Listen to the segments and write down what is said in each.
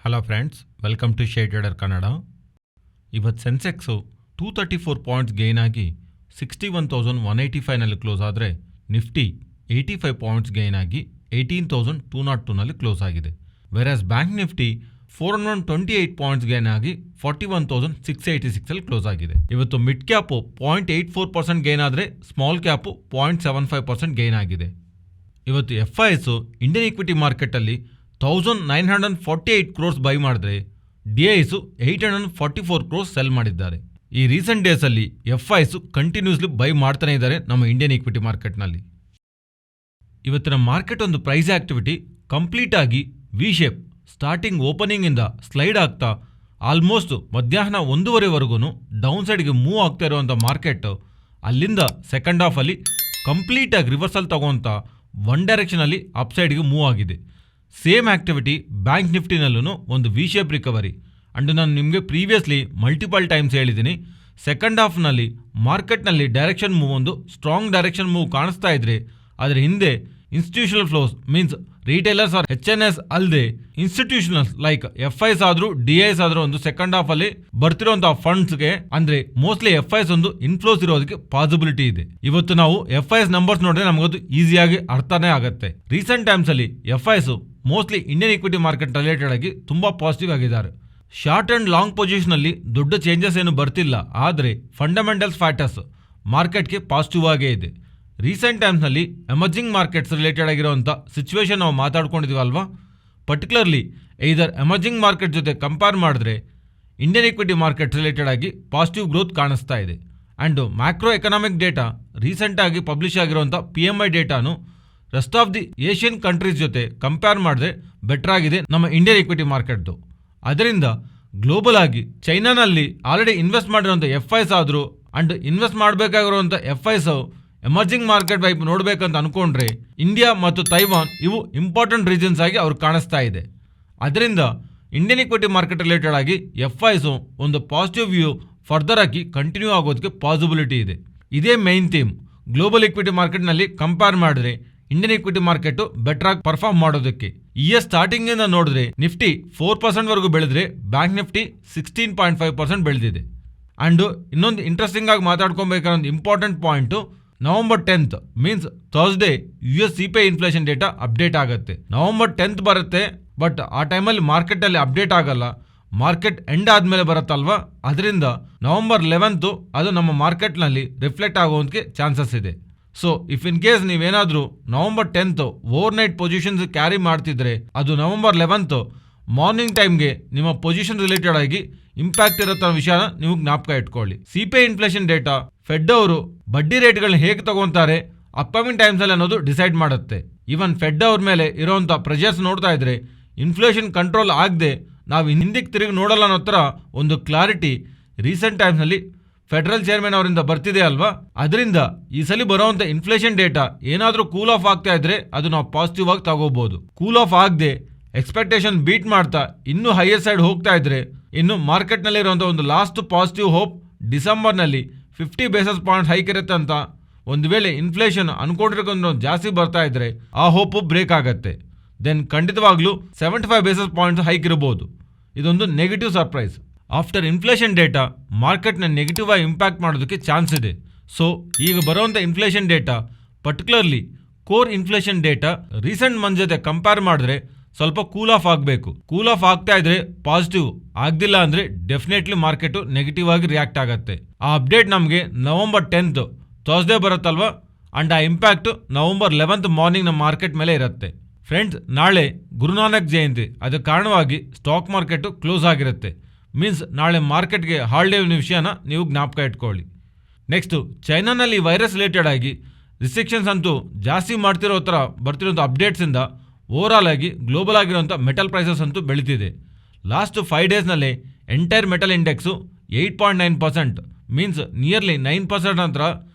Hello friends, welcome to share trader Kannada. ಇವತ್ತು Sensex 234 points gain ಆಗಿ 61,185ನಲ್ಲಿ ಕ್ಲೋಸ್ ಆದರೆ ನಿಫ್ಟಿ 85 ಪಾಯಿಂಟ್ಸ್ ಗೇನ್ ಆಗಿ 18,202ನಲ್ಲಿ ಕ್ಲೋಸ್ ಆಗಿದೆ. Whereas bank Nifty 428 points gain ಆಗಿ 41,686ಅಲ್ಲಿ ಕ್ಲೋಸ್ ಆಗಿದೆ. ಇವತ್ತು ಮಿಡ್ ಕ್ಯಾಪು 0.84% ಗೇನ್ ಆದರೆ ಸ್ಮಾಲ್ ಕ್ಯಾಪು 0.75% ಗೇನ್ ಆಗಿದೆ. ಇವತ್ತು FIS ಇಂಡಿಯನ್ ಈಕ್ವಿಟಿ ಮಾರ್ಕೆಟಲ್ಲಿ 1948 ಕ್ರೋರ್ಸ್ ಬೈ ಮಾಡಿದ್ರೆ DIS 844 ಕ್ರೋರ್ಸ್ ಸೆಲ್ ಮಾಡಿದ್ದಾರೆ. ಈ ರೀಸೆಂಟ್ ಡೇಸಲ್ಲಿ FIS ಕಂಟಿನ್ಯೂಸ್ಲಿ ಬೈ ಮಾಡ್ತಾನೆ ಇದ್ದಾರೆ ನಮ್ಮ ಇಂಡಿಯನ್ ಈಕ್ವಿಟಿ ಮಾರ್ಕೆಟ್ನಲ್ಲಿ. ಇವತ್ತಿನ ಮಾರ್ಕೆಟ್ ಒಂದು ಪ್ರೈಸ್ ಆಕ್ಟಿವಿಟಿ ಕಂಪ್ಲೀಟ್ ಆಗಿ ವಿ ಶೇಪ್ ಸ್ಟಾರ್ಟಿಂಗ್ ಓಪನಿಂಗ್ ಇಂದ ಸ್ಲೈಡ್ ಆಗ್ತಾ ಆಲ್ಮೋಸ್ಟ್ ಮಧ್ಯಾಹ್ನ 1:30ವರೆಗೂ ಡೌನ್ ಸೈಡ್ಗೆ ಮೂವ್ ಆಗ್ತಾ ಇರುವಂಥ ಮಾರ್ಕೆಟ್ ಅಲ್ಲಿಂದ ಸೆಕೆಂಡ್ ಹಾಫ್ ಅಲ್ಲಿ ಕಂಪ್ಲೀಟ್ ಆಗಿ ರಿವರ್ಸಲ್ ತಗೊಂತ ಒನ್ ಡೈರೆಕ್ಷನ್ ಅಲ್ಲಿ ಅಪ್ ಸೈಡ್ಗೆ ಮೂವ್ ಆಗಿದೆ. ಸೇಮ್ ಆಕ್ಟಿವಿಟಿ ಬ್ಯಾಂಕ್ ನಿಫ್ಟಿನಲ್ಲೂ ಒಂದು ವಿ ಶೇಪ್ ರಿಕವರಿ. ಅಂಡ್ ನಾನು ನಿಮಗೆ ಪ್ರೀವಿಯಸ್ಲಿ ಮಲ್ಟಿಪಲ್ ಟೈಮ್ಸ್ ಹೇಳಿದ್ದೀನಿ, ಸೆಕೆಂಡ್ ಹಾಫ್ನಲ್ಲಿ ಮಾರ್ಕೆಟ್ನಲ್ಲಿ ಡೈರೆಕ್ಷನ್ ಮೂವ್ ಒಂದು ಸ್ಟ್ರಾಂಗ್ ಡೈರೆಕ್ಷನ್ ಮೂವ್ ಕಾಣಿಸ್ತಾ ಇದ್ರೆ ಅದರ ಹಿಂದೆ institutional flows means retailers R HNS ಅಲ್ಲದೆ ಇನ್ಸ್ಟಿಟ್ಯೂಷನಲ್ಸ್ ಲೈಕ್ FIS ಆದರೂ DIS ಆದರೂ ಒಂದು ಸೆಕೆಂಡ್ ಹಾಫ್ ಅಲ್ಲಿ ಬರ್ತಿರೋಂಥ ಫಂಡ್ಸ್ಗೆ ಅಂದ್ರೆ ಮೋಸ್ಟ್ಲಿ FIS ಒಂದು ಇನ್ಫ್ಲೋಸ್ ಇರೋದಕ್ಕೆ ಪಾಸಿಬಿಲಿಟಿ ಇದೆ. ಇವತ್ತು ನಾವು FIS ನಂಬರ್ಸ್ ನೋಡಿದ್ರೆ ನಮಗದು ಈಸಿಯಾಗಿ ಅರ್ಥನೇ ಆಗುತ್ತೆ. ರೀಸೆಂಟ್ ಟೈಮ್ಸ್ ಅಲ್ಲಿ FIS mostly Indian equity market related ಆಗಿ ತುಂಬಾ ಪಾಸಿಟಿವ್ ಆಗಿದ್ದಾರೆ. ಶಾರ್ಟ್ ಅಂಡ್ ಲಾಂಗ್ ಪೊಸಿಷನ್ ಅಲ್ಲಿ ದೊಡ್ಡ ಚೇಂಜಸ್ ಏನು ಬರ್ತಿಲ್ಲ, ಆದರೆ ಫಂಡಮೆಂಟಲ್ಸ್ ಫ್ಯಾಕ್ಟರ್ಸ್ ಮಾರ್ಕೆಟ್ಗೆ ಪಾಸಿಟಿವ್ ಆಗೇ ಇದೆ. ರೀಸೆಂಟ್ ಟೈಮ್ಸ್ನಲ್ಲಿ ಎಮರ್ಜಿಂಗ್ ಮಾರ್ಕೆಟ್ಸ್ ರಿಲೇಟೆಡ್ ಆಗಿರುವಂಥ ಸಿಚುವೇಶನ್ ನಾವು ಮಾತಾಡ್ಕೊಂಡಿದ್ದೀವಲ್ವಾ, ಪರ್ಟಿಕ್ಯುಲರ್ಲಿ ಇದರ್ ಎಮರ್ಜಿಂಗ್ ಮಾರ್ಕೆಟ್ ಜೊತೆ ಕಂಪೇರ್ ಮಾಡಿದ್ರೆ ಇಂಡಿಯನ್ ಈಕ್ವಿಟಿ ಮಾರ್ಕೆಟ್ ರಿಲೇಟೆಡ್ ಆಗಿ ಪಾಸಿಟಿವ್ ಗ್ರೋತ್ ಕಾಣಿಸ್ತಾ ಇದೆ. ಆ್ಯಂಡ್ ಮ್ಯಾಕ್ರೋ ಎಕನಾಮಿಕ್ ಡೇಟಾ ರೀಸೆಂಟಾಗಿ ಪಬ್ಲಿಷ್ ಆಗಿರುವಂಥ PMI ಡೇಟಾನು rest of the Asian countries ಜೊತೆ ಕಂಪೇರ್ ಮಾಡಿದ್ರೆ ಬೆಟರ್ ಆಗಿದೆ ನಮ್ಮ ಇಂಡಿಯನ್ ಈಕ್ವಿಟಿ ಮಾರ್ಕೆಟ್ದು. ಅದರಿಂದ ಗ್ಲೋಬಲ್ ಆಗಿ ಚೈನಾನಲ್ಲಿ ಆಲ್ರೆಡಿ ಇನ್ವೆಸ್ಟ್ ಮಾಡಿರುವಂಥ FIS ಆದರೂ ಆ್ಯಂಡ್ ಇನ್ವೆಸ್ಟ್ ಮಾಡಬೇಕಾಗಿರುವಂಥ FIS ಎಮರ್ಜಿಂಗ್ ಮಾರ್ಕೆಟ್ ವೈಪ್ ನೋಡಬೇಕಂತ ಅನ್ಕೊಂಡ್ರೆ ಇಂಡಿಯಾ ಮತ್ತು ತೈವಾನ್ ಇವು ಇಂಪಾರ್ಟೆಂಟ್ ರೀಜನ್ಸ್ ಆಗಿ ಅವ್ರು ಕಾಣಿಸ್ತಾ ಇದೆ. ಅದರಿಂದ ಇಂಡಿಯನ್ ಈಕ್ವಿಟಿ ಮಾರ್ಕೆಟ್ ರಿಲೇಟೆಡ್ ಆಗಿ FIS ಒಂದು ಪಾಸಿಟಿವ್ ವ್ಯೂ ಫರ್ದರ್ ಆಗಿ ಕಂಟಿನ್ಯೂ ಆಗೋದಕ್ಕೆ ಪಾಸಿಬಿಲಿಟಿ ಇದೆ. ಇದೇ ಮೈನ್ ಥೀಮ್ ಗ್ಲೋಬಲ್ ಈಕ್ವಿಟಿ ಮಾರ್ಕೆಟ್ನಲ್ಲಿ ಕಂಪೇರ್ ಮಾಡಿದ್ರೆ ಇಂಡಿಯನ್ ಈಕ್ವಿಟಿ ಮಾರ್ಕೆಟ್ ಬೆಟರ್ ಆಗಿ ಪರ್ಫಾರ್ಮ್ ಮಾಡೋದಕ್ಕೆ. ಸ್ಟಾರ್ಟಿಂಗ್ ಇಂದ ನೋಡಿದ್ರೆ ನಿಫ್ಟಿ 4% ವರೆಗೂ ಬೆಳೆದ್ರೆ ಬ್ಯಾಂಕ್ ನಿಫ್ಟಿ 16.5% ಬೆಳೆದಿದೆ. ಅಂಡ್ ಇನ್ನೊಂದು ಇಂಟ್ರೆಸ್ಟಿಂಗ್ ಆಗಿ ಮಾತಾಡ್ಕೊಬೇಕಾದ ಒಂದು important point, November 10th means Thursday US CPI inflation data update ಆಗುತ್ತೆ. November 10th ಬರುತ್ತೆ, ಬಟ್ ಆ ಟೈಮಲ್ಲಿ ಮಾರ್ಕೆಟಲ್ಲಿ ಅಪ್ಡೇಟ್ ಆಗಲ್ಲ, ಮಾರ್ಕೆಟ್ ಎಂಡ್ ಆದಮೇಲೆ ಬರುತ್ತಲ್ವಾ. ಅದರಿಂದ November 11th ಅದು ನಮ್ಮ ಮಾರ್ಕೆಟ್ನಲ್ಲಿ ರಿಫ್ಲೆಕ್ಟ್ ಆಗೋದಕ್ಕೆ ಚಾನ್ಸಸ್ ಇದೆ. ಸೊ ಇಫ್ ಇನ್ ಕೇಸ್ ನೀವೇನಾದರೂ November 10th over night positions carry ಮಾಡ್ತಿದ್ರೆ ಅದು November 11th ಮಾರ್ನಿಂಗ್ ಟೈಮ್ಗೆ ನಿಮ್ಮ ಪೊಸಿಷನ್ ರಿಲೇಟೆಡ್ ಆಗಿ ಇಂಪ್ಯಾಕ್ಟ್ ಇರುತ್ತೋ ವಿಷಯನ ನೀವು ಜ್ಞಾಪಕ ಇಟ್ಕೊಳ್ಳಿ. CPI ಇನ್ಫ್ಲೇಷನ್ ಡೇಟಾ ಫೆಡ್ ಅವರು ಬಡ್ಡಿ ರೇಟ್ಗಳನ್ನ ಹೇಗೆ ತಗೊಂತಾರೆ ಅಪ್ಕಮಿಂಗ್ ಟೈಮ್ಸ್ ಅಲ್ಲಿ ಅನ್ನೋದು ಡಿಸೈಡ್ ಮಾಡುತ್ತೆ. ಈವನ್ ಫೆಡ್ ಅವ್ರ ಮೇಲೆ ಇರುವಂಥ ಪ್ರೆಷರ್ಸ್ ನೋಡ್ತಾ ಇದ್ರೆ ಇನ್ಫ್ಲೇಷನ್ ಕಂಟ್ರೋಲ್ ಆಗದೆ ನಾವು ಹಿಂದಕ್ಕೆ ತಿರುಗಿ ನೋಡಲ್ಲ ಅನ್ನೋ ಥರ ಒಂದು ಕ್ಲಾರಿಟಿ ರೀಸೆಂಟ್ ಟೈಮ್ಸ್ನಲ್ಲಿ ಫೆಡರಲ್ ಚೇರ್ಮನ್ ಅವರಿಂದ ಬರ್ತಿದೆ ಅಲ್ವಾ. ಅದರಿಂದ ಈ ಸಲ ಬರುವಂಥ ಇನ್ಫ್ಲೇಷನ್ ಡೇಟಾ ಏನಾದರೂ ಕೂಲ್ ಆಫ್ ಆಗ್ತಾ ಇದ್ರೆ ಅದು ನಾವು ಪಾಸಿಟಿವ್ ಆಗಿ ತಗೋಬಹುದು. ಕೂಲ್ ಆಫ್ ಆಗದೆ ಎಕ್ಸ್ಪೆಕ್ಟೇಷನ್ ಬೀಟ್ ಮಾಡ್ತಾ ಇನ್ನೂ ಹೈಯರ್ ಸೈಡ್ ಹೋಗ್ತಾ ಇದ್ರೆ ಇನ್ನು ಮಾರ್ಕೆಟ್ನಲ್ಲಿ ಇರುವಂಥ ಒಂದು ಲಾಸ್ಟ್ ಪಾಸಿಟಿವ್ ಹೋಪ್ ಡಿಸೆಂಬರ್ನಲ್ಲಿ 50 ಬೇಸಿಸ್ ಪಾಯಿಂಟ್ ಹೈಕ್ ಇರುತ್ತೆ ಅಂತ. ಒಂದು ವೇಳೆ ಇನ್ಫ್ಲೇಷನ್ ಅನ್ಕೊಂಡಿರೋದು ಜಾಸ್ತಿ ಬರ್ತಾ ಇದ್ರೆ ಆ ಹೋಪು ಬ್ರೇಕ್ ಆಗುತ್ತೆ, ದೆನ್ ಖಂಡಿತವಾಗ್ಲೂ 75 ಬೇಸಿಸ್ ಪಾಯಿಂಟ್ಸ್ ಹೈಕ್ ಇರಬಹುದು. ಇದೊಂದು negative surprise. After inflation data ಮಾರ್ಕೆಟ್ನ ನೆಗೆಟಿವ್ ಆಗಿ ಇಂಪ್ಯಾಕ್ಟ್ ಮಾಡೋದಕ್ಕೆ ಚಾನ್ಸ್ ಇದೆ. ಸೊ ಈಗ ಬರುವಂಥ inflation data particularly core inflation data recent month ಜೊತೆ ಕಂಪೇರ್ ಮಾಡಿದ್ರೆ ಸ್ವಲ್ಪ ಕೂಲ್ ಆಫ್ ಆಗಬೇಕು. ಕೂಲ್ ಆಫ್ ಆಗ್ತಾ ಇದ್ರೆ ಪಾಸಿಟಿವ್, ಆಗ್ದಿಲ್ಲ ಅಂದ್ರೆ ಡೆಫಿನೆಟ್ಲಿ ಮಾರ್ಕೆಟು ನೆಗೆಟಿವ್ ಆಗಿ ರಿಯಾಕ್ಟ್ ಆಗುತ್ತೆ. ಆ ಅಪ್ಡೇಟ್ ನಮಗೆ November 10th ಥರ್ಸ್ಡೇ ಬರುತ್ತಲ್ವಾ, ಅಂಡ್ ಆ ಇಂಪ್ಯಾಕ್ಟ್ November 11th ಮಾರ್ನಿಂಗ್ ನಮ್ಮ ಮಾರ್ಕೆಟ್ ಮೇಲೆ ಇರುತ್ತೆ. ಫ್ರೆಂಡ್ಸ್, ನಾಳೆ ಗುರುನಾನಕ್ ಜಯಂತಿ, ಅದರ ಕಾರಣವಾಗಿ ಸ್ಟಾಕ್ ಮಾರ್ಕೆಟ್ ಕ್ಲೋಸ್ ಆಗಿರುತ್ತೆ. ಮೀನ್ಸ್ ನಾಳೆ ಮಾರ್ಕೆಟ್ಗೆ ಹಾಲಿಡೇ ವಿಷಯನ ನೀವು ಜ್ಞಾಪಕ ಇಟ್ಕೊಳ್ಳಿ. ನೆಕ್ಸ್ಟು ಚೈನಾನಲ್ಲಿ ವೈರಸ್ ರಿಲೇಟೆಡ್ ಆಗಿ ರಿಸ್ಟ್ರಿಕ್ಷನ್ಸ್ ಅಂತೂ ಜಾಸ್ತಿ ಮಾಡ್ತಿರೋ ಥರ ಬರ್ತಿರೋಂಥ ಅಪ್ಡೇಟ್ಸಿಂದ ಓವರಾಲ್ ಆಗಿ ಗ್ಲೋಬಲ್ ಆಗಿರುವಂಥ ಮೆಟಲ್ ಪ್ರೈಸಸ್ ಅಂತೂ ಬೆಳೀತಿದೆ. ಲಾಸ್ಟ್ 5 ಡೇಸ್ನಲ್ಲಿ entire metal index 8.9% means nearly 9% ನಂತರ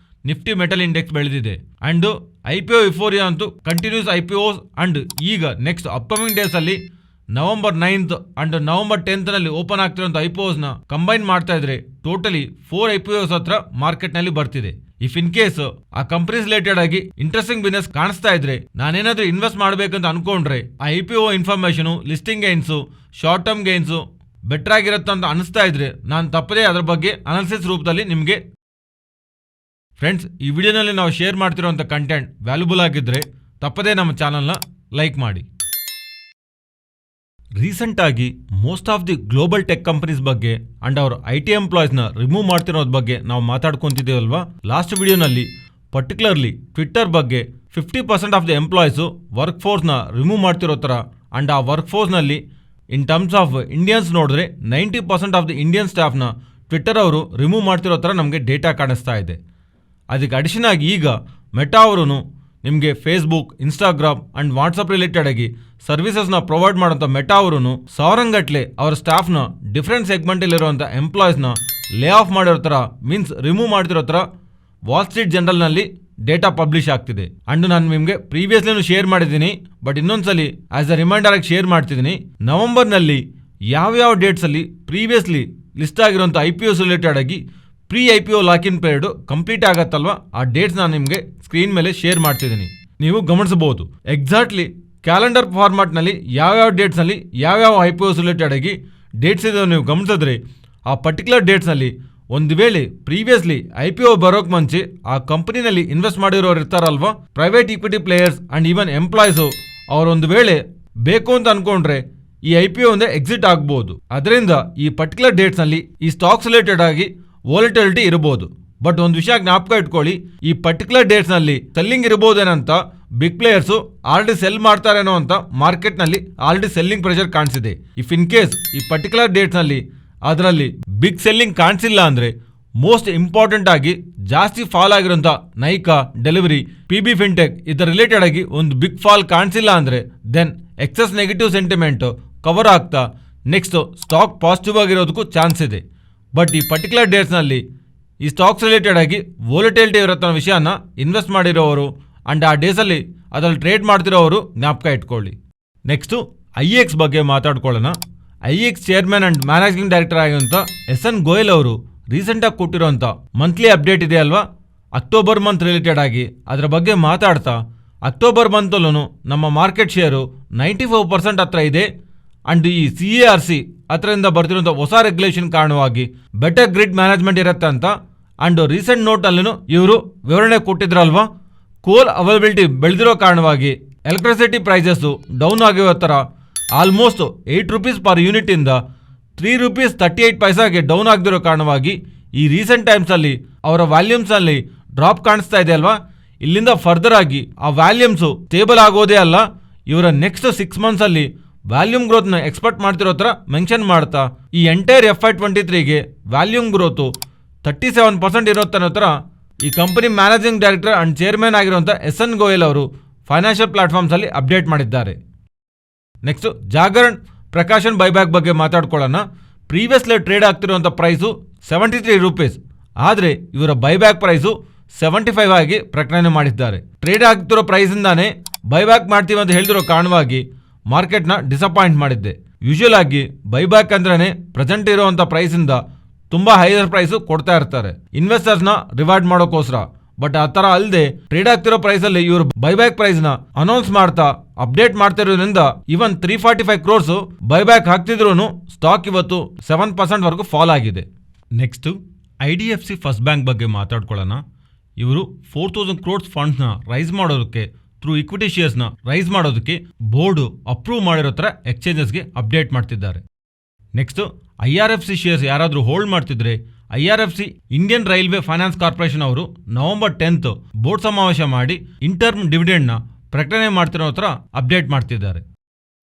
ನಿಫ್ಟಿ ಮೆಟಲ್ ಇಂಡೆಕ್ಸ್ ಬೆಳೆದಿದೆ. ಆ್ಯಂಡ್ IPO ಇಫೋರಿಯಾ ಅಂತೂ ಕಂಟಿನ್ಯೂಸ್ IPOs ಅಂಡ್ ಈಗ ನೆಕ್ಸ್ಟ್ ಅಪ್ಕಮಿಂಗ್ ಡೇಸಲ್ಲಿ November 9th and November 10th ನಲ್ಲಿ ಓಪನ್ ಆಗ್ತಿರುವಂತ ಐಪಿಒಸ್ ನ ಕಂಬೈನ್ ಮಾಡ್ತಾ ಇದ್ರೆ ಟೋಟಲಿ 4 ಐಪಿಒಸ್ ಹತ್ರ ಮಾರ್ಕೆಟ್ ನಲ್ಲಿ ಬರ್ತಿದೆ. ಇಫ್ ಇನ್ ಕೇಸ್ ಆ ಕಂಪನೀಸ್ ರಿಲೇಟೆಡ್ ಆಗಿ ಇಂಟ್ರೆಸ್ಟಿಂಗ್ ಬಿಸ್ನೆಸ್ ಕಾಣಿಸ್ತಾ ಇದ್ರೆ, ನಾನೇನಾದ್ರೂ ಇನ್ವೆಸ್ಟ್ ಮಾಡ್ಬೇಕಂತ ಅನ್ಕೊಂಡ್ರೆ ಆ IPO information, listing gains, short term gains better ಆಗಿರುತ್ತೆ ಅಂತ ಅನಿಸ್ತಾ ಇದ್ರೆ ನಾನು ತಪ್ಪದೇ ಅದ್ರ ಬಗ್ಗೆ ಅನಾಲಿಸಿಸ್ ರೂಪದಲ್ಲಿ ನಿಮಗೆ ಫ್ರೆಂಡ್ಸ್, ಈ ವಿಡಿಯೋನಲ್ಲಿ ನಾವು ಶೇರ್ ಮಾಡ್ತಿರೋಂಥ ಕಂಟೆಂಟ್ ವ್ಯಾಲ್ಯೂಬಲ್ ಆಗಿದ್ದರೆ ತಪ್ಪದೇ ನಮ್ಮ ಚಾನಲ್ನ ಲೈಕ್ ಮಾಡಿ. ರೀಸೆಂಟ್ ಆಗಿ most of the global tech companies ಬಗ್ಗೆ ಅಂಡ್ ಅವರ IT ಎಂಪ್ಲಾಯ್ಸ್ನ ರಿಮೂವ್ ಮಾಡ್ತಿರೋದ್ರ ಬಗ್ಗೆ ನಾವು ಮಾತಾಡ್ಕೊಂತಿದ್ದೇವಲ್ವಾ. ಲಾಸ್ಟ್ ವಿಡಿಯೋನಲ್ಲಿ ಪರ್ಟಿಕ್ಯುಲರ್ಲಿ ಟ್ವಿಟ್ಟರ್ ಬಗ್ಗೆ 50% ಆಫ್ ದಿ ಎಂಪ್ಲಾಯ್ಸು ವರ್ಕ್ ಫೋರ್ಸ್ನ ರಿಮೂವ್ ಮಾಡ್ತಿರೋ ಥರ ಅಂಡ್ ಆ ವರ್ಕ್ ಫೋರ್ಸ್ನಲ್ಲಿ ಇನ್ ಟರ್ಮ್ಸ್ ಆಫ್ ಇಂಡಿಯನ್ಸ್ ನೋಡಿದ್ರೆ 90% ಆಫ್ ದಿ ಇಂಡಿಯನ್ ಸ್ಟಾಫ್ನ ಟ್ವಿಟ್ಟರ್ ಅವರು ರಿಮೂವ್ ಮಾಡ್ತಿರೋ ಥರ ನಮಗೆ ಡೇಟಾ ಕಾಣಿಸ್ತಾ ಇದೆ. ಅದಕ್ಕೆ ಅಡಿಷನ್ ಆಗಿ ಈಗ ಮೆಟಾ ಅವರು ನಿಮಗೆ Facebook, Instagram and WhatsApp related ಆಗಿ ಸರ್ವಿಸಸ್ನ ಪ್ರೊವೈಡ್ ಮಾಡೋಂಥ ಮೆಟಾ ಅವರು ಸಾವಿರಂಗಟ್ಲೆ ಅವರ ಸ್ಟಾಫ್ನ ಡಿಫ್ರೆಂಟ್ ಸೆಗ್ಮೆಂಟಲ್ಲಿರುವಂಥ ಎಂಪ್ಲಾಯ್ಸ್ನ ಲೇ ಆಫ್ ಮಾಡಿರೋ ಥರ ಮೀನ್ಸ್ ರಿಮೂವ್ ಮಾಡ್ತಿರೋ ಥರ ವಾಲ್ ಸ್ಟ್ರೀಟ್ ಜರ್ನಲ್ನಲ್ಲಿ ಡೇಟಾ ಪಬ್ಲಿಷ್ ಆಗ್ತಿದೆ. ಅಂಡ್ ನಾನು ನಿಮಗೆ ಪ್ರೀವಿಯಸ್ಲಿನೂ ಶೇರ್ ಮಾಡಿದ್ದೀನಿ, ಬಟ್ ಇನ್ನೊಂದ್ಸಲಿ ಆಸ್ ಅ ರಿಮೈಂಡರ್ ಆಗಿ ಶೇರ್ ಮಾಡ್ತಿದ್ದೀನಿ. ನವೆಂಬರ್ನಲ್ಲಿ ಯಾವ್ಯಾವ ಡೇಟ್ಸಲ್ಲಿ ಪ್ರೀವಿಯಸ್ಲಿ ಲಿಸ್ಟ್ ಆಗಿರೋಂಥ IPOs ರಿಲೇಟೆಡ್ ಆಗಿ pre IPO lock in period complete ಆಗತ್ತಲ್ವಾ, ಆ ಡೇಟ್ಸ್ ನಾನು ನಿಮಗೆ ಸ್ಕ್ರೀನ್ ಮೇಲೆ ಶೇರ್ ಮಾಡ್ತಿದ್ದೀನಿ, ನೀವು ಗಮನಿಸಬಹುದು. ಎಕ್ಸಾಕ್ಟ್ಲಿ ಕ್ಯಾಲೆಂಡರ್ ಫಾರ್ಮ್ಯಾಟ್ನಲ್ಲಿ ಯಾವ್ಯಾವ ಡೇಟ್ಸ್ನಲ್ಲಿ ಯಾವ್ಯಾವ IPOs ರಿಲೇಟೆಡ್ ಆಗಿ ಡೇಟ್ಸ್ ಇದೆ ನೀವು ಗಮನಿಸಿದ್ರೆ, ಆ ಪರ್ಟಿಕ್ಯುಲರ್ ಡೇಟ್ಸ್ನಲ್ಲಿ ಒಂದು ವೇಳೆ ಪ್ರೀವಿಯಸ್ಲಿ IPO ಬರೋಕ್ಕೆ ಮುಂಚೆ ಆ ಕಂಪನಿನಲ್ಲಿ ಇನ್ವೆಸ್ಟ್ ಮಾಡಿರೋರು ಇರ್ತಾರಲ್ವಾ, private equity players and even employees, ಅವರೊಂದು ವೇಳೆ ಬೇಕು ಅಂತ ಅನ್ಕೊಂಡ್ರೆ ಈ IPO ಒಂದೇ ಎಕ್ಸಿಟ್ ಆಗ್ಬೋದು. ಅದರಿಂದ ಈ ಪರ್ಟಿಕ್ಯುಲರ್ ಡೇಟ್ಸ್ನಲ್ಲಿ ಈ ಸ್ಟಾಕ್ಸ್ ರಿಲೇಟೆಡ್ ಆಗಿ ವಾಲಿಟಿಲಿಟಿ ಇರಬಹುದು. ಬಟ್ ಒಂದು ವಿಷಯ ಜ್ಞಾಪಕ ಇಟ್ಕೊಳ್ಳಿ, ಈ ಪರ್ಟಿಕ್ಯುಲರ್ ಡೇಟ್ಸ್ನಲ್ಲಿ ಸೆಲ್ಲಿಂಗ್ ಇರಬಹುದೇನಂತ ಬಿಗ್ ಪ್ಲೇಯರ್ಸು ಆಲ್ರೆಡಿ ಸೆಲ್ ಮಾಡ್ತಾರೇನೋ ಅಂತ ಮಾರ್ಕೆಟ್ನಲ್ಲಿ ಆಲ್ರೆಡಿ ಸೆಲ್ಲಿಂಗ್ ಪ್ರೆಷರ್ ಕಾಣಿಸಿದೆ. ಇಫ್ ಇನ್ ಕೇಸ್ ಈ ಪರ್ಟಿಕ್ಯುಲರ್ ಡೇಟ್ಸ್ನಲ್ಲಿ ಅದರಲ್ಲಿ ಬಿಗ್ ಸೆಲ್ಲಿಂಗ್ ಕಾಣಿಸಿಲ್ಲ ಅಂದರೆ, ಮೋಸ್ಟ್ ಇಂಪಾರ್ಟೆಂಟ್ ಆಗಿ ಜಾಸ್ತಿ ಫಾಲ್ ಆಗಿರೋಂಥ ನೈಕಾ, ಡೆಲಿವರಿ, PB ಫಿನ್ಟೆಕ್ ಇದರ ರಿಲೇಟೆಡ್ ಆಗಿ ಒಂದು ಬಿಗ್ ಫಾಲ್ ಕಾಣಿಸಿಲ್ಲ ಅಂದರೆ then excess negative sentiment cover ಆಗ್ತಾ ನೆಕ್ಸ್ಟ್ ಸ್ಟಾಕ್ ಪಾಸಿಟಿವ್ ಆಗಿರೋದಕ್ಕೂ ಚಾನ್ಸ್ ಇದೆ. ಬಟ್ ಈ ಪರ್ಟಿಕ್ಯುಲರ್ ಡೇಟ್ಸ್ನಲ್ಲಿ ಈ ಸ್ಟಾಕ್ಸ್ ರಿಲೇಟೆಡ್ ಆಗಿ ವೋಲಟಿಲಿಟಿ ಇರೋ ವಿಷಯನ ಇನ್ವೆಸ್ಟ್ ಮಾಡಿರೋರು ಅಂಡ್ ಆ ಡೇಸಲ್ಲಿ ಅದರಲ್ಲಿ ಟ್ರೇಡ್ ಮಾಡ್ತಿರೋರು ಜ್ಞಾಪಕ ಇಟ್ಕೊಳ್ಳಿ. ನೆಕ್ಸ್ಟು IEX ಬಗ್ಗೆ ಮಾತಾಡ್ಕೊಳ್ಳೋಣ. IEX chairman and managing director ಆಗಿರುವಂಥ SN ಗೋಯಲ್ ಅವರು ರೀಸೆಂಟಾಗಿ ಕೊಟ್ಟಿರೋಂಥ ಮಂತ್ಲಿ ಅಪ್ಡೇಟ್ ಇದೆ ಅಲ್ವಾ, ಅಕ್ಟೋಬರ್ ಮಂತ್ ರಿಲೇಟೆಡ್ ಆಗಿ ಅದರ ಬಗ್ಗೆ ಮಾತಾಡ್ತಾ, ಅಕ್ಟೋಬರ್ ಮಂತಲ್ಲೂ ನಮ್ಮ ಮಾರ್ಕೆಟ್ ಶೇರು 95% ಹತ್ರ ಇದೆ ಅಂಡ್ ಈ CARC ಹತ್ರದಿಂದ ಬರ್ತಿರೋಂಥ ಹೊಸ ರೆಗ್ಯುಲೇಷನ್ ಕಾರಣವಾಗಿ ಬೆಟರ್ ಗ್ರಿಡ್ ಮ್ಯಾನೇಜ್ಮೆಂಟ್ ಇರುತ್ತೆ ಅಂತ ಅಂಡ್ ರೀಸೆಂಟ್ ನೋಟಲ್ಲೂ ಇವರು ವಿವರಣೆ ಕೊಟ್ಟಿದ್ರಲ್ವಾ. ಕೋಲ್ ಅವೈಲಬಿಲಿಟಿ ಬೆಳೆದಿರೋ ಕಾರಣವಾಗಿ ಎಲೆಕ್ಟ್ರಿಸಿಟಿ ಪ್ರೈಸಸ್ಸು ಡೌನ್ ಆಗಿರೋ ಥರ ಆಲ್ಮೋಸ್ಟ್ 8 ರೂಪೀಸ್ ಪರ್ ಯೂನಿಟಿಂದ 3 ರೂಪೀಸ್ 38 ಪೈಸಾಗೆ ಡೌನ್ ಆಗದಿರೋ ಕಾರಣವಾಗಿ ಈ ರೀಸೆಂಟ್ ಟೈಮ್ಸಲ್ಲಿ ಅವರ ವ್ಯಾಲ್ಯೂಮ್ಸಲ್ಲಿ ಡ್ರಾಪ್ ಕಾಣಿಸ್ತಾ ಇದೆ ಅಲ್ವಾ. ಇಲ್ಲಿಂದ ಫರ್ದರ್ ಆಗಿ ಆ ವ್ಯಾಲ್ಯೂಮ್ಸು ಸ್ಟೇಬಲ್ ಆಗೋದೇ ಅಲ್ಲ, ಇವರ ನೆಕ್ಸ್ಟ್ 6 ಮಂತ್ಸಲ್ಲಿ ವ್ಯಾಲ್ಯೂಮ್ ಗ್ರೋತ್ನ ಎಕ್ಸ್ಪೆಕ್ಟ್ ಮಾಡ್ತಿರೋ ಥರ ಮೆನ್ಷನ್ ಮಾಡ್ತಾ ಈ ಎಂಟೈರ್ FY23ಗೆ ವ್ಯಾಲ್ಯೂಮ್ ಗ್ರೋತು 37% ಇರುತ್ತೆ ಅನ್ನೋ ಥರ ಈ company managing director and chairman ಆಗಿರುವಂಥ SN ಗೋಯಲ್ ಅವರು ಫೈನಾನ್ಷಿಯಲ್ ಪ್ಲಾಟ್ಫಾರ್ಮ್ಸಲ್ಲಿ ಅಪ್ಡೇಟ್ ಮಾಡಿದ್ದಾರೆ. ನೆಕ್ಸ್ಟ್ ಜಾಗರಣ್ ಪ್ರಕಾಶನ್ ಬೈಬ್ಯಾಕ್ ಬಗ್ಗೆ ಮಾತಾಡ್ಕೊಳ್ಳೋಣ. ಪ್ರೀವಿಯಸ್ಲಿ ಟ್ರೇಡ್ ಆಗ್ತಿರುವಂಥ ಪ್ರೈಸು 73 ರೂಪೀಸ್, ಆದರೆ ಇವರ ಬೈಬ್ಯಾಕ್ ಪ್ರೈಸು 75 ಆಗಿ ಪ್ರಕಟಣೆ ಮಾಡಿದ್ದಾರೆ. ಟ್ರೇಡ್ ಆಗ್ತಿರೋ ಪ್ರೈಸಿಂದಾನೇ ಬೈಬ್ಯಾಕ್ ಮಾಡ್ತೀವಿ ಅಂತ ಹೇಳಿದಿರೋ ಕಾರಣವಾಗಿ ಮಾರ್ಕೆಟ್ನ ಡಿಸಪಾಯಿಂಟ್ ಮಾಡಿದ್ದೆ. ಯೂಶುವಲ್ ಆಗಿ ಬೈಬ್ಯಾಕ್ ಅಂದ್ರೇ ಪ್ರೆಸೆಂಟ್ ಇರುವಂಥ ಪ್ರೈಸಿಂದ ತುಂಬ ಹೈಯರ್ ಪ್ರೈಸು ಕೊಡ್ತಾ ಇರ್ತಾರೆ ಇನ್ವೆಸ್ಟರ್ಸ್ನ ರಿವಾರ್ಡ್ ಮಾಡೋಕ್ಕೋಸ್ಕರ. ಬಟ್ ಆ ಥರ ಅಲ್ಲದೆ ಟ್ರೇಡ್ ಆಗ್ತಿರೋ ಪ್ರೈಸಲ್ಲಿ ಇವರು ಬೈಬ್ಯಾಕ್ ಪ್ರೈಸ್ನ ಅನೌನ್ಸ್ ಮಾಡ್ತಾ ಅಪ್ಡೇಟ್ ಮಾಡ್ತಿರೋದ್ರಿಂದ ಇವನ್ 345 ಕ್ರೋರ್ಸ್ ಬೈಬ್ಯಾಕ್ ಹಾಕ್ತಿದ್ರು ಸ್ಟಾಕ್ ಇವತ್ತು 7% ವರೆಗೂ ಫಾಲ್ ಆಗಿದೆ. ನೆಕ್ಸ್ಟ್ IDFC ಫಸ್ಟ್ ಬ್ಯಾಂಕ್ ಬಗ್ಗೆ ಮಾತಾಡ್ಕೊಳ್ಳೋಣ. ಇವರು 4000 ಕ್ರೋರ್ಸ್ ಫಂಡ್ಸ್ನ ರೈಸ್ ಮಾಡೋದಕ್ಕೆ ಥ್ರೂ ಇಕ್ವಿಟಿ ಶೇರ್ಸ್ನ ರೈಸ್ ಮಾಡೋದಕ್ಕೆ ಬೋರ್ಡು ಅಪ್ರೂವ್ ಮಾಡಿರೋ ಥರ ಎಕ್ಸ್ಚೇಂಜಸ್ಗೆ ಅಪ್ಡೇಟ್ ಮಾಡ್ತಿದ್ದಾರೆ. ನೆಕ್ಸ್ಟ್ IRFC ಶೇರ್ಸ್ ಯಾರಾದರೂ ಹೋಲ್ಡ್ ಮಾಡ್ತಿದ್ರೆ IRFC Indian railway finance corporation ಅವರು ನವೆಂಬರ್ 10th ಬೋರ್ಡ್ ಸಮಾವೇಶ ಮಾಡಿ ಇಂಟರ್ಮ್ ಡಿವಿಡೆಂಡ್ನ ಪ್ರಕಟಣೆ ಮಾಡ್ತಿರೋ ಥರ ಅಪ್ಡೇಟ್ ಮಾಡ್ತಿದ್ದಾರೆ.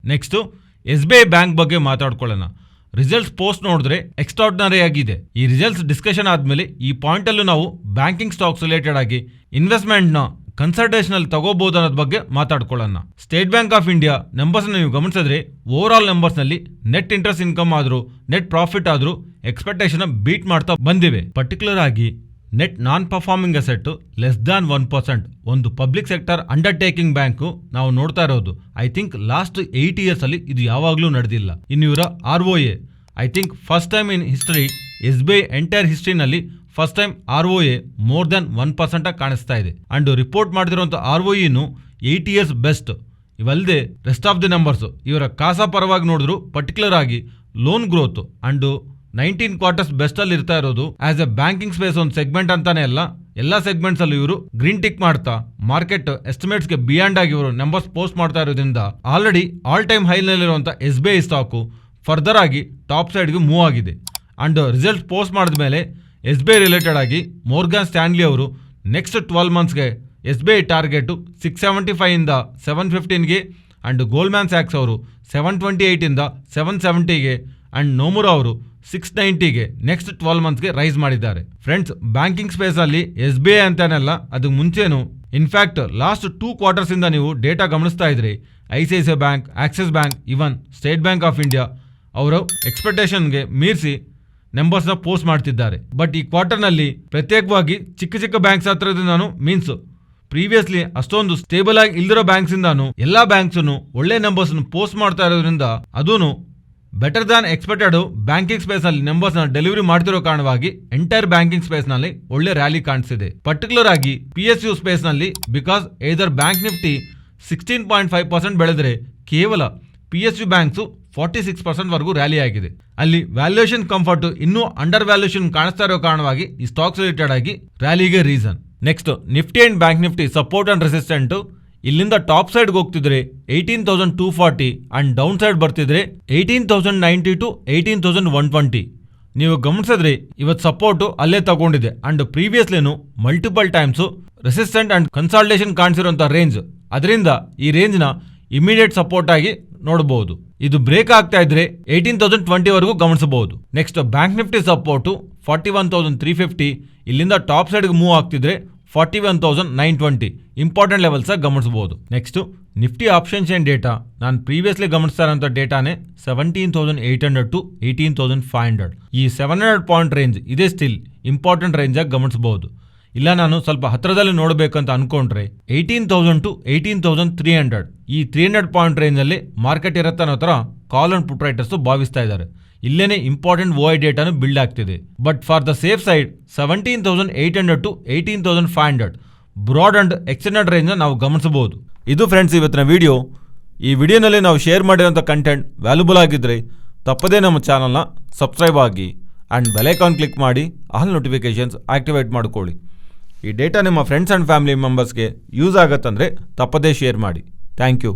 ನೆಕ್ಸ್ಟು SBI ಬ್ಯಾಂಕ್ ಬಗ್ಗೆ ಮಾತಾಡ್ಕೊಳ್ಳೋಣ. ರಿಸಲ್ಟ್ಸ್ ಪೋಸ್ಟ್ ನೋಡಿದ್ರೆ ಎಕ್ಸ್ಟ್ರಾರ್ಡಿನರಿ ಆಗಿದೆ. ಈ ರಿಸಲ್ಟ್ಸ್ ಡಿಸ್ಕಷನ್ ಆದಮೇಲೆ ಈ ಪಾಯಿಂಟಲ್ಲೂ ನಾವು ಬ್ಯಾಂಕಿಂಗ್ ಸ್ಟಾಕ್ಸ್ ರಿಲೇಟೆಡ್ ಆಗಿ ಇನ್ವೆಸ್ಟ್ಮೆಂಟ್ನ ಕನ್ಸಲ್ಟೇಷನಲ್ಲಿ ತಗೋಬಹುದು ಅನ್ನೋದ್ರ ಬಗ್ಗೆ ಮಾತಾಡ್ಕೊಳ್ಳೋಣ. ಸ್ಟೇಟ್ ಬ್ಯಾಂಕ್ ಆಫ್ ಇಂಡಿಯಾ ನಂಬರ್ಸ್ನ ನೀವು ಗಮನಿಸಿದ್ರೆ ಓವರ್ ಆಲ್ ನಂಬರ್ಸ್ನಲ್ಲಿ ನೆಟ್ ಇಂಟ್ರೆಸ್ಟ್ ಇನ್ಕಮ್ ಆದರೂ ನೆಟ್ ಪ್ರಾಫಿಟ್ ಆದರೂ ಎಕ್ಸ್ಪೆಕ್ಟೇಷನ್ ಬೀಟ್ ಮಾಡ್ತಾ ಬಂದಿವೆ. ಪರ್ಟಿಕ್ಯುಲರ್ ಆಗಿ net non performing asset less than 1%. ಒಂದು ಪಬ್ಲಿಕ್ ಸೆಕ್ಟರ್ ಅಂಡರ್ಟೇಕಿಂಗ್ ಬ್ಯಾಂಕು ನಾವು ನೋಡ್ತಾ ಇರೋದು. ಐ ಥಿಂಕ್ ಲಾಸ್ಟ್ 8 years ಅಲ್ಲಿ ಇದು ಯಾವಾಗಲೂ ನಡೆದಿಲ್ಲ. ಇನ್ನು ಇವರ ROA I think first time in history, SBI entire ಹಿಸ್ಟ್ರಿನಲ್ಲಿ first time ROA more than 1% ಕಾಣಿಸ್ತಾ ಇದೆ. ಅಂಡ್ ರಿಪೋರ್ಟ್ ಮಾಡಿದಿರುವಂಥ ROEನು 8 years ಬೆಸ್ಟ್. ಇವಲ್ಲದೆ ರೆಸ್ಟ್ ಆಫ್ ದಿ ನಂಬರ್ಸ್ ಇವರ ಕಾಸಾ ಪರವಾಗಿ ನೋಡಿದ್ರು ಪರ್ಟಿಕ್ಯುಲರ್ ಆಗಿ loan growth and 19 quarters best ಅಲ್ಲಿ ಇರ್ತಾ ಇರೋದು. ಆಸ್ ಎ ಬ್ಯಾಂಕಿಂಗ್ ಸ್ಪೇಸ್ ಒಂದು ಸೆಗ್ಮೆಂಟ್ ಅಂತಾನೆ ಅಲ್ಲ, ಎಲ್ಲಾ ಸೆಗ್ಮೆಂಟ್ಸ್ ಅಲ್ಲಿ ಇವರು ಗ್ರೀನ್ ಟಿಕ್ ಮಾಡ್ತಾ ಮಾರ್ಕೆಟ್ ಎಸ್ಟಿಮೇಟ್ಸ್ ಗೆ ಬಿಯಾಂಡ್ ಆಗಿ ಇವರು ನಂಬರ್ಸ್ ಪೋಸ್ಟ್ ಮಾಡ್ತಾ ಇರೋದ್ರಿಂದ ಆಲ್ರೆಡಿ ಆಲ್ ಟೈಮ್ ಹೈ ನಲ್ಲಿರುವಂತ SBI ಸ್ಟಾಕು ಫರ್ದರ್ ಆಗಿ ಟಾಪ್ ಸೈಡ್ ಗೆ ಮೂವ್ ಆಗಿದೆ. ಅಂಡ್ ರಿಸಲ್ಟ್ ಪೋಸ್ಟ್ ಮಾಡಿದ ಮೇಲೆ SBI ರಿಲೇಟೆಡ್ ಆಗಿ ಮೋರ್ಗನ್ ಸ್ಟ್ಯಾನ್ಲಿ ಅವರು ನೆಕ್ಸ್ಟ್ 12 monthsಗೆ SBI ಟಾರ್ಗೆಟ್ 675 ಇಂದ 715ಗೆ ಅಂಡ್ ಗೋಲ್ಡ್ಮ್ಯಾನ್ ಸ್ಯಾಕ್ಸ್ ಅವರು 728 ಇಂದ 770ಗೆ ಅಂಡ್ ನೋಮುರಾ ಅವರು 690ಗೆ ನೆಕ್ಸ್ಟ್ 12 monthsಗೆ ರೈಸ್ ಮಾಡಿದ್ದಾರೆ. ಫ್ರೆಂಡ್ಸ್, ಬ್ಯಾಂಕಿಂಗ್ ಸ್ಪೇಸ್ ಅಲ್ಲಿ SBI ಅಂತಾನಲ್ಲ, ಅದಕ್ಕೆ ಮುಂಚೆನು ಇನ್ಫ್ಯಾಕ್ಟ್ ಲಾಸ್ಟ್ 2 quarters ಇಂದ ನೀವು ಡೇಟಾ ಗಮನಿಸ್ತಾ ಇದ್ರಿ. ICICI bank, Axis bank, even state Bank of India ಅವರು ಎಕ್ಸ್ಪೆಕ್ಟೇಷನ್ಗೆ ಮೀರಿಸಿ ನಂಬರ್ಸ್ನ ಪೋಸ್ಟ್ ಮಾಡ್ತಿದ್ದಾರೆ. ಬಟ್ ಈ ಕ್ವಾರ್ಟರ್ನಲ್ಲಿ ಪ್ರತ್ಯೇಕವಾಗಿ ಚಿಕ್ಕ ಚಿಕ್ಕ ಬ್ಯಾಂಕ್ಸ್ ಹತ್ರದಿಂದ ನಾನು ಮೀನ್ಸ್ ಪ್ರೀವಿಯಸ್ಲಿ ಅಷ್ಟೊಂದು ಸ್ಟೇಬಲ್ ಆಗಿ ಇಲ್ದಿರೋ ಬ್ಯಾಂಕ್ಸ್ ಇಂದಾನು ಎಲ್ಲಾ ಬ್ಯಾಂಕ್ಸ್ ಒಳ್ಳೆ ನಂಬರ್ಸ್ ಪೋಸ್ಟ್ ಮಾಡ್ತಾ ಇರೋದ್ರಿಂದ ಅದೂನು better than expected banking space ನಲ್ಲಿ ನಂಬರ್ಸ್ ನ ಡೆಲಿವರಿ ಮಾಡ್ತಿರೋ ಕಾರಣವಾಗಿ ಎಂಟೈರ್ ಬ್ಯಾಂಕಿಂಗ್ ಸ್ಪೇಸ್ ನಲ್ಲಿ ಒಳ್ಳೆ ರ್ಯಾಲಿ ಕಾಣಿಸಿದೆ. ಪರ್ಟಿಕ್ಯುಲರ್ ಆಗಿ PSU ಸ್ಪೇಸ್ ನಲ್ಲಿ ಬಿಕಾಸ್ ಏದರ್ ಬ್ಯಾಂಕ್ ನಿಫ್ಟಿ 16.5% ಬೆಳೆದ್ರೆ ಕೇವಲ PSU ಬ್ಯಾಂಕ್ಸ್ 46% ವರೆಗೂ ರ್ಯಾಲಿ ಆಗಿದೆ. ಅಲ್ಲಿ ವ್ಯಾಲ್ಯೂಯೇಷನ್ ಕಂಫರ್ಟ್ ಇನ್ನೂ ಅಂಡರ್ ವ್ಯಾಲ್ಯೂಯೇಷನ್ ಕಾಣಿಸ್ತಾ ಇರೋ ಕಾರಣವಾಗಿ ಈ ಸ್ಟಾಕ್ಸ್ ರಿಲೇಟೆಡ್ ಆಗಿ ರ್ಯಾಲಿಗೆ reason. Next Nifty and bank Nifty support and resistant. ಇಲ್ಲಿಂದ ಟಾಪ್ ಸೈಡ್ಗೆ ಹೋಗ್ತಿದ್ರೆ 18,240 ಅಂಡ್ ಡೌನ್ ಸೈಡ್ ಬರ್ತಿದ್ರೆ 18,090 to 18,120. ನೀವು ಗಮನಿಸಿದ್ರೆ ಇವತ್ತು ಸಪೋರ್ಟ್ ಅಲ್ಲೇ ತಗೊಂಡಿದೆ ಅಂಡ್ ಪ್ರೀವಿಯಸ್ಲಿನು multiple times resistant and consultation ಕಾಣಿಸಿರುವಂತ ರೇಂಜ್, ಅದರಿಂದ ಈ ರೇಂಜ್ ನ ಇಮಿಡಿಯೇಟ್ ಸಪೋರ್ಟ್ ಆಗಿ ನೋಡಬಹುದು. ಇದು ಬ್ರೇಕ್ ಆಗ್ತಾ ಇದ್ರೆ 18,020 ವರೆಗೂ ಗಮನಿಸಬಹುದು. ನೆಕ್ಸ್ಟ್ ಬ್ಯಾಂಕ್ ನಿಫ್ಟಿ ಸಪೋರ್ಟ್ 41,350, ಇಲ್ಲಿಂದ ಟಾಪ್ ಸೈಡ್ಗೆ ಮೂವ್ ಆಗ್ತಿದ್ರೆ 41,920 ಇಂಪಾರ್ಟೆಂಟ್ ಲೆವೆಲ್ಸ್ ಗಮನಿಸಬಹುದು. Next Nifty option chain data ನಾನು ಪ್ರೀವಿಯಸ್ಲಿ ಗಮನಿಸ್ತಾ ಇರೋಂಥ ಡೇಟಾನೇ 17,800 to 18,500. ಈ 700 ಪಾಯಿಂಟ್ ರೇಂಜ್ ಇದೇ ಸ್ಟಿಲ್ ಇಂಪಾರ್ಟೆಂಟ್ ರೇಂಜ್ ಆಗಿ ಗಮನಿಸಬಹುದು. ಇಲ್ಲ ನಾನು ಸ್ವಲ್ಪ ಹತ್ರದಲ್ಲಿ ನೋಡಬೇಕಂತ ಅನ್ಕೊಂಡ್ರೆ 18,000 to 18,300 ಈ 300 ಪಾಯಿಂಟ್ ರೇಂಜ್ ಅಲ್ಲಿ ಮಾರ್ಕೆಟ್ ಇರುತ್ತೆ ಅನ್ನೋ ತರ ಕಾಲ್ ಅಂಡ್ ಪುಟ್ ರೈಟರ್ಸ್ ಭಾವಿಸ್ತಾ ಇದ್ದಾರೆ. ಇಲ್ಲೇನೆ ಇಂಪಾರ್ಟೆಂಟ್ OI ಡೇಟಾನು ಬಿಲ್ಡ್ ಆಗ್ತಿದೆ. But for the safe side 17,800 to 18,500 broad and extended range ನಾವು ಗಮನಿಸಬಹುದು. ಇದು ಫ್ರೆಂಡ್ಸ್ ಇವತ್ತಿನ ವಿಡಿಯೋ. ಈ ವಿಡಿಯೋನಲ್ಲಿ ನಾವು ಶೇರ್ ಮಾಡಿರೋಂಥ ಕಂಟೆಂಟ್ ವ್ಯಾಲ್ಯೂಬಲ್ ಆಗಿದ್ರೆ ತಪ್ಪದೇ ನಮ್ಮ ಚಾನಲ್ನ ಸಬ್ಸ್ಕ್ರೈಬ್ ಆಗಿ ಆ್ಯಂಡ್ ಬೆಲ್ ಐಕಾನ್ ಕ್ಲಿಕ್ ಮಾಡಿ ಆಲ್ ನೋಟಿಫಿಕೇಶನ್ಸ್ ಆಕ್ಟಿವೇಟ್ ಮಾಡಿಕೊಳ್ಳಿ. ಈ ಡೇಟಾ ನಿಮ್ಮ ಫ್ರೆಂಡ್ಸ್ ಆ್ಯಂಡ್ ಫ್ಯಾಮಿಲಿ ಮೆಂಬರ್ಸ್ಗೆ ಯೂಸ್ ಆಗುತ್ತಂದರೆ ತಪ್ಪದೇ ಶೇರ್ ಮಾಡಿ. Thank you.